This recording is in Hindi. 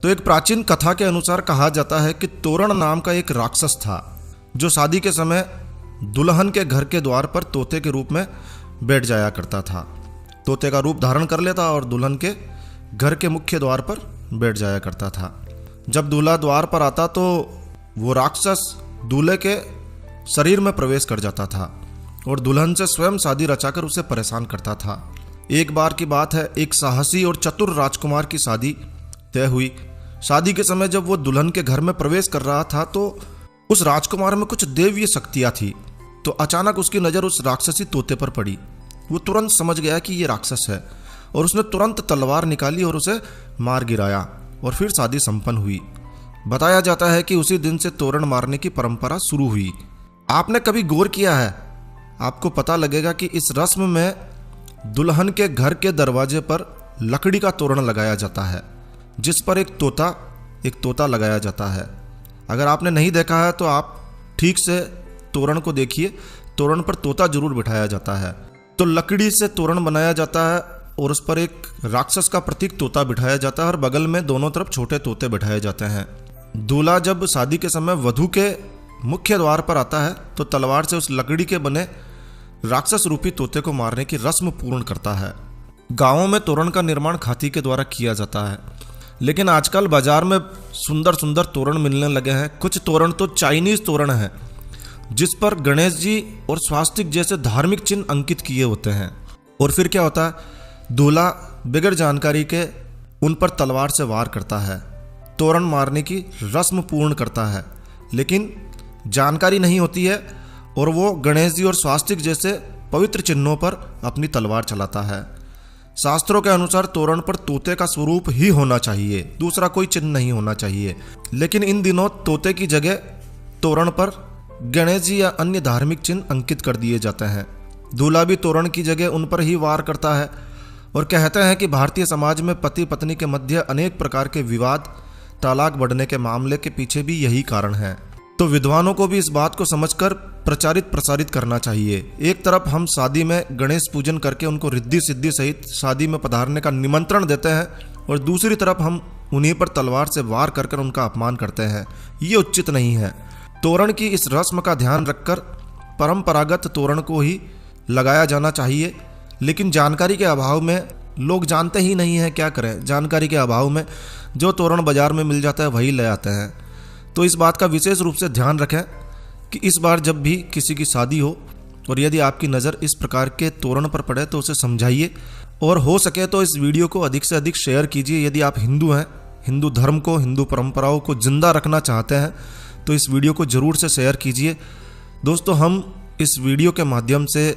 तो एक प्राचीन कथा के अनुसार कहा जाता है कि तोरण नाम का एक राक्षस था जो शादी के समय दुल्हन के घर के द्वार पर तोते के रूप में बैठ जाया करता था। तोते का रूप धारण कर लेता और दुल्हन के घर के मुख्य द्वार पर बैठ जाया करता था। जब दूल्हा द्वार पर आता तो वो राक्षस दूल्हे के शरीर में प्रवेश कर जाता था और दुल्हन से स्वयं शादी रचाकर उसे परेशान करता था। एक बार की बात है, एक साहसी और चतुर राजकुमार की शादी तय हुई। शादी के समय जब वो दुल्हन के घर में प्रवेश कर रहा था तो उस राजकुमार में कुछ दैवीय शक्तियां थी। तो अचानक उसकी नज़र उस राक्षसी तोते पर पड़ी। वो तुरंत समझ गया कि ये राक्षस है और उसने तुरंत तलवार निकाली और उसे मार गिराया और फिर शादी संपन्न हुई। बताया जाता है कि उसी दिन से तोरण मारने की परंपरा शुरू हुई। आपने कभी गौर किया है? आपको पता लगेगा कि इस रस्म में दुल्हन के घर के दरवाजे पर लकड़ी का तोरण लगाया जाता है जिस पर एक तोता लगाया जाता है। अगर आपने नहीं देखा है तो आप ठीक से तोरण को देखिए। तोरण पर तोता जरूर बिठाया जाता है। तो लकड़ी से तोरण बनाया जाता है और उस पर एक राक्षस का प्रतीक तोता बिठाया जाता है और बगल में दोनों तरफ छोटे तोते बिठाए जाते हैं। दूल्हा जब शादी के समय वधू के मुख्य द्वार पर आता है तो तलवार से उस लकड़ी के बने राक्षस रूपी तोते को मारने की रस्म पूर्ण करता है। गांवों में तोरण का निर्माण खाती के द्वारा किया जाता है, लेकिन आजकल बाजार में सुंदर सुंदर तोरण मिलने लगे हैं। कुछ तोरण तो चाइनीज तोरण है जिस पर गणेश जी और स्वास्तिक जैसे धार्मिक चिन्ह अंकित किए होते हैं। और फिर क्या होता है, दूल्हा बगैर जानकारी के उन पर तलवार से वार करता है, तोरण मारने की रस्म पूर्ण करता है, लेकिन जानकारी नहीं होती है और वो गणेश जी और स्वास्तिक जैसे पवित्र चिन्हों पर अपनी तलवार चलाता है। शास्त्रों के अनुसार तोरण पर तोते का स्वरूप ही होना चाहिए, दूसरा कोई चिन्ह नहीं होना चाहिए। लेकिन इन दिनों तोते की जगह तोरण पर गणेश जी या अन्य धार्मिक चिन्ह अंकित कर दिए जाते हैं। दूल्हा भी तोरण की जगह उन पर ही वार करता है और कहते हैं कि भारतीय समाज में पति पत्नी के मध्य अनेक प्रकार के विवाद, तलाक बढ़ने के मामले के पीछे भी यही कारण है। तो विद्वानों को भी इस बात को समझकर प्रचारित प्रसारित करना चाहिए। एक तरफ हम शादी में गणेश पूजन करके उनको रिद्धि सिद्धि सहित शादी में पधारने का निमंत्रण देते हैं और दूसरी तरफ हम उन्हीं पर तलवार से वार कर उनका अपमान करते हैं। ये उचित नहीं है। तोरण की इस रस्म का ध्यान रखकर परंपरागत तोरण को ही लगाया जाना चाहिए, लेकिन जानकारी के अभाव में लोग जानते ही नहीं हैं। क्या करें, जानकारी के अभाव में जो तोरण बाजार में मिल जाता है वही ले आते हैं। तो इस बात का विशेष रूप से ध्यान रखें कि इस बार जब भी किसी की शादी हो और यदि आपकी नज़र इस प्रकार के तोरण पर पड़े तो उसे समझाइए और हो सके तो इस वीडियो को अधिक से अधिक शेयर कीजिए। यदि आप हिंदू हैं, हिंदू धर्म को, हिंदू परंपराओं को जिंदा रखना चाहते हैं तो इस वीडियो को ज़रूर से शेयर कीजिए। दोस्तों, हम इस वीडियो के माध्यम से